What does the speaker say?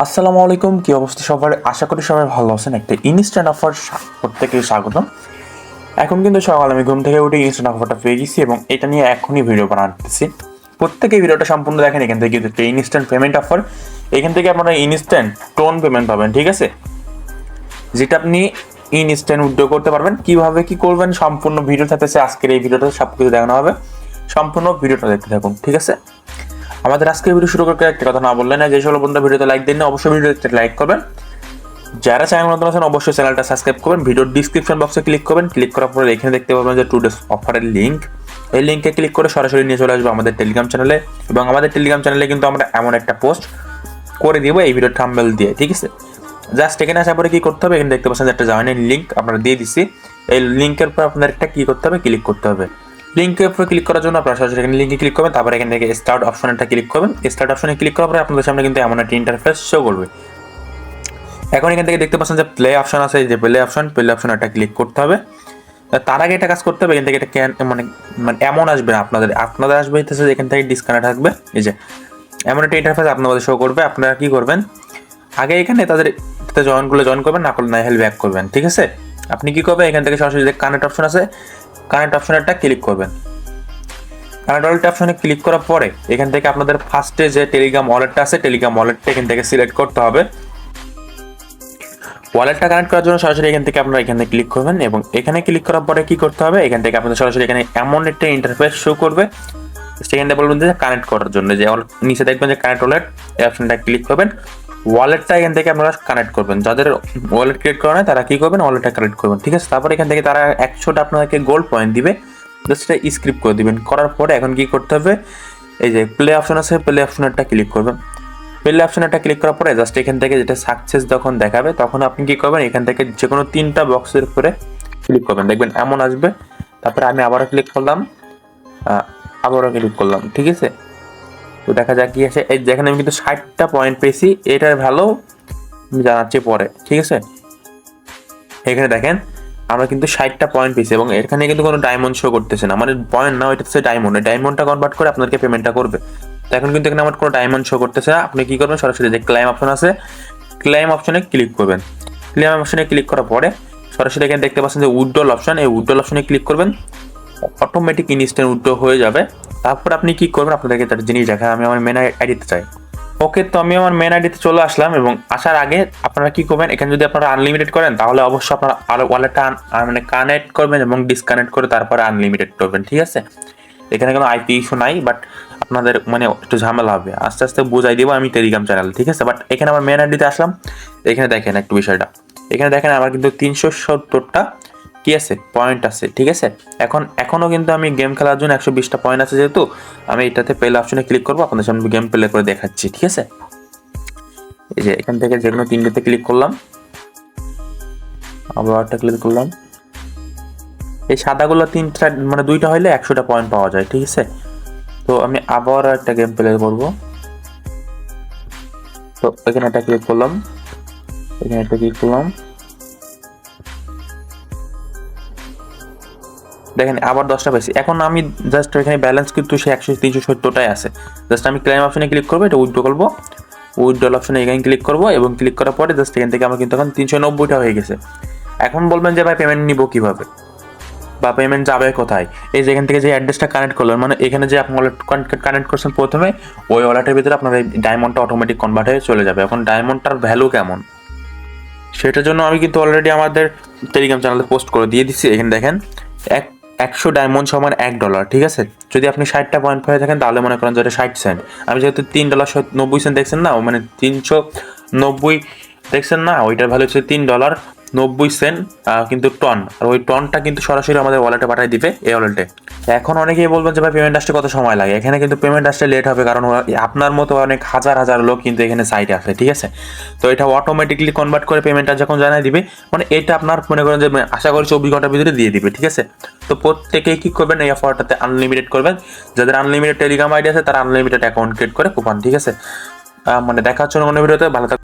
আসসালামু আলাইকুম, কি অবস্থা সবার? আশা করি সবাই ভালো আছেন। একটা ইনস্ট্যান্ট অফার প্রত্যেকে স্বাগতম। এখন কিন্তু সকাল আমি ঘুম থেকে উঠে ইনস্ট্যান্ট অফারটা পেয়ে গেছি এবং এটা নিয়ে এখনই ভিডিও বানাতেছি। প্রত্যেকে ভিডিওটা সম্পূর্ণ দেখেন। এখান থেকে কিন্তু ইনস্ট্যান্ট পেমেন্ট অফার, এখান থেকে আপনারা ইনস্ট্যান্ট টোন পেমেন্ট পাবেন, ঠিক আছে? যেটা আপনি ইনস্ট্যান্ট উইথড্র করতে পারবেন। কিভাবে কি করবেন সম্পূর্ণ ভিডিও থাকতেছে আজকের এই ভিডিওটা, সব কিছু দেখানো হবে। সম্পূর্ণ ভিডিওটা দেখতে থাকুন, ঠিক আছে? আমাদের আজকে ভিডিও শুরু করতে একটা কথা না বললে না, যে সকল বন্ধুরা ভিডিওতে লাইক দেন না, অবশ্যই ভিডিওতে লাইক করবেন। যারা চ্যানেল নতুন আছেন অবশ্যই চ্যানেলটা সাবস্ক্রাইব করবেন। ভিডিওর ডিসক্রিপশন বক্সে ক্লিক করবেন। ক্লিক করার পরে এখানে দেখতে পাবেন যে টুডেস অফারের লিঙ্ক। এই লিঙ্কে ক্লিক করে সরাসরি নিয়ে চলে আসবে আমাদের টেলিগ্রাম চ্যানেলে, এবং আমাদের টেলিগ্রাম চ্যানেলে কিন্তু আমরা এমন একটা পোস্ট করে দিব এই ভিডিওর থাম্বনেল দিয়ে, ঠিক আছে? জাস্ট এখানে আসার পরে কি করতে হবে, এখানে দেখতে পাচ্ছেন যে একটা জয়েনের লিঙ্ক আমরা দিয়ে দিচ্ছি। এই লিঙ্কের পর আপনাদের একটা কি করতে হবে, ক্লিক করতে হবে। লিঙ্কের উপরে ক্লিক করার জন্য আপনারা সরাসরি এখানে লিঙ্কে ক্লিক করবেন। তারপরে এখান থেকে স্টার্ট অপশনটা ক্লিক করবেন। স্টার্ট অপশনে ক্লিক করার পরে আপনাদের সামনে কিন্তু এমন একটা ইন্টারফেস শো করবে। এখন এখান থেকে দেখতে পাচ্ছেন যে প্লে অপশন আছে, যে প্লে অপশন একটা ক্লিক করতে হবে। তার আগে একটা কাজ করতে হবে, এখান থেকে এটা মানে এমন আসবে না, আপনাদের আসবে এখান থেকে ডিসকানেক্ট থাকবে। এই যে এমন একটা ইন্টারফেস আপনাদের শো করবে। আপনারা কি করবেন, আগে এখানে তাদের জয়েন করবেন, না করলে নাইহেল ব্যাক করবেন, ঠিক আছে? আপনি কি করবেন, এখান থেকে সরাসরি যে কানেক্ট অপশন আছে, কানেক্ট অপশনটা ক্লিক করবেন। কানেক্ট অপশনে ক্লিক করার পরে এখান থেকে আপনাদের ফার্স্টে যে টেলিগ্রাম ওয়ালেটটা আছে, টেলিগ্রাম ওয়ালেটটা এখান থেকে সিলেক্ট করতে হবে। ওয়ালেটটা কানেক্ট করার জন্য সরাসরি এখান থেকে আপনারা এখানে ক্লিক করবেন, এবং এখানে ক্লিক করার পরে কি করতে হবে, এখান থেকে আপনাদের সরাসরি এখানে এমন একটা ইন্টারফেস শো করবে। সেখানে বলবেন যে কানেক্ট করার জন্য, যে নিচে দেখবেন যে কানেক্ট ওয়ালেট, এই অপশনটা ক্লিক করবেন। ওয়ালেটটা এখান থেকে আপনারা কানেক্ট করবেন। যাদের ওয়ালেট ক্রিয়েট করা হয় তারা কি করবেন, ওয়ালেটটা কানেক্ট করবেন, ঠিক আছে? তারপর এখান থেকে তারা 100টা আপনাদেরকে গোল্ড পয়েন্ট দিবে, জাস্ট এটা স্ক্রিপ্ট করে দিবেন। করার পরে এখন কি করতে হবে, এই যে প্লে অপশন আছে, প্লে অপশনটা ক্লিক করবেন। প্লে অপশনটা ক্লিক করার পরে জাস্ট এখান থেকে যেটা সাকসেস যখন দেখাবে, তখন আপনি কি করবেন, এখান থেকে যে কোনো 3টা বক্সের উপরে ক্লিক করবেন, দেখবেন এমন আসবে। তারপরে আমি আবারও ক্লিক করলাম, ঠিক আছে? তো দেখা যাক কি আছে। এই যেখানে আমি কিন্তু 60টা পয়েন্ট পেয়েছি, এটার ভ্যালু আমি জানাচ্ছি পরে, ঠিক আছে? এখানে দেখেন আমরা কিন্তু 60টা পয়েন্ট পেয়েছি, এবং এখানে কিন্তু কোনো ডায়মন্ড শো করতেছে না, মানে পয়েন্ট না, এটা হচ্ছে ডায়মন্ড। এই ডায়মন্ডটা কনভার্ট করে আপনাদেরকে পেমেন্টটা করবে। তো এখন কিন্তু এখানে আমার কোনো ডায়মন্ড শো করতেছে না। আপনি কি করবেন, সরাসরি যে ক্লাইম অপশন আছে, ক্লাইম অপশনে ক্লিক করবেন। ক্লাইম অপশনে ক্লিক করার পরে সরাসরি এখানে দেখতে পাচ্ছেন যে উইথড্রল অপশন, এই উইথড্রল অপশনে ক্লিক করবেন। অটোমেটিক ইনস্ট্যান্ট উইথড্র হয়ে যাবে। তারপর আপনি কি করবেন, আপনাদেরকে একটা জিনিস দেখায়। আমি আমার মেন আইডিতে চাই। ওকে, তো আমি আমার মেন আইডিতে চলে আসলাম, এবং আসার আগে আপনারা কি করবেন, এখানে যদি আপনারা আনলিমিটেড করেন তাহলে অবশ্যই আপনারা আরো ওয়ালেটটা মানে কানেক্ট করবেন এবং ডিসকানেক্ট করে তারপরে আনলিমিটেড করবেন, ঠিক আছে? এখানে কোনো আইপি ইস্যু নাই, বাট আপনাদের মানে একটু ঝামেলা হবে। আস্তে আস্তে বুঝাই দিব আমি টেলিগ্রাম চ্যানেল, ঠিক আছে? বাট এখানে আমার মেন আইডিতে আসলাম। এখানে দেখেন একটু বিষয়টা, এখানে দেখেন আমার কিন্তু 370টা কি আছে, পয়েন্ট আছে, ঠিক আছে? এখনো কিন্তু আমি গেম খেলার জন্য 120টা পয়েন্ট আছে। যেহেতু আমি এটাতে প্লে অপশনে ক্লিক করবো, আপনাদের সামনে গেম প্লে করে দেখাচ্ছি, ঠিক আছে? এই যে এখান থেকে যে কোনো 3টেতে ক্লিক করলাম, আবার একটা ক্লিক করলাম। এই সাদাগুলো 3টা মানে 2টা হইলে 100টা পয়েন্ট পাওয়া যায়, ঠিক আছে? তো আমি আবার একটা গেম প্লে করবো। তো এখানে একটা ক্লিক করলাম, এখানে একটা ক্লিক করলাম, দেখেন আবার 10টা পাইছি। এখন আমি জাস্ট এখানে ব্যালেন্স কিন্তু সে 370টাই আছে। জাস্ট আমি ক্লাইম অপশনে ক্লিক করবো, এটা উইথড্র করবো। উইথড্রল অপশনে এখানে ক্লিক করবো, এবং ক্লিক করার পরে জাস্ট এখান থেকে আমার কিন্তু এখন 390টা হয়ে গেছে। এখন বলবেন যে ভাই পেমেন্ট নিব কিভাবে, বা পেমেন্ট যাবে কোথায়? এই যে এখান থেকে যে অ্যাড্রেসটা কানেক্ট করলেন, মানে এখানে যে আপনি ওয়ালেট কানেক্ট করছেন প্রথমে, ওই ওয়ালেটের ভিতরে আপনার এই ডায়মন্ডটা অটোমেটিক কনভার্ট হয়ে চলে যাবে। এখন ডায়মন্ডটার ভ্যালু কেমন, সেটার জন্য আমি কিন্তু অলরেডি আমাদের টেলিগ্রাম চ্যানেলে পোস্ট করে দিয়ে দিচ্ছি। এখানে দেখেন 100 ডায়মন্ড সমান $1, ঠিক আছে? যদি আপনি 60টা পয়েন্ট পেয়ে থাকেন তাহলে মনে করেন যে এটা 60 সেন্ট। আমি যেহেতু $3.90 দেখছেন না, মানে 390 দেখছেন না, ওইটার ভ্যালু হচ্ছে $3.90 কিন্তু টন। আর ওই টনটা কিন্তু সরাসরি আমাদের ওয়ালেটে পাঠিয়ে দিবে, এই ওয়ালেটে। এখন অনেকেই বলবেন যে ভাই পেমেন্ট আসতে কত সময় লাগে। এখানে কিন্তু পেমেন্ট আসতে লেট হবে, কারণ আপনার মতো অনেক হাজার হাজার লোক কিন্তু এখানে সাইটে আছে, ঠিক আছে? তো এটা অটোমেটিকলি কনভার্ট করে পেমেন্টটা যখন জানাই দিবে, মানে এটা আপনার মনে করেন যে আশা করি 24 ঘন্টার ভিতরে দিয়ে দিবে, ঠিক আছে? তো প্রত্যেকেই কি করবেন, এই অফারটাতে আনলিমিটেড করবেন। যাদের আনলিমিটেড টেলিগ্রাম আইডি আছে তারা আনলিমিটেড অ্যাকাউন্ট ক্রিয়েট করে কুপন, ঠিক আছে? মানে দেখা হচ্ছে অন্য ভিডিওতে। ভালো থাকবেন।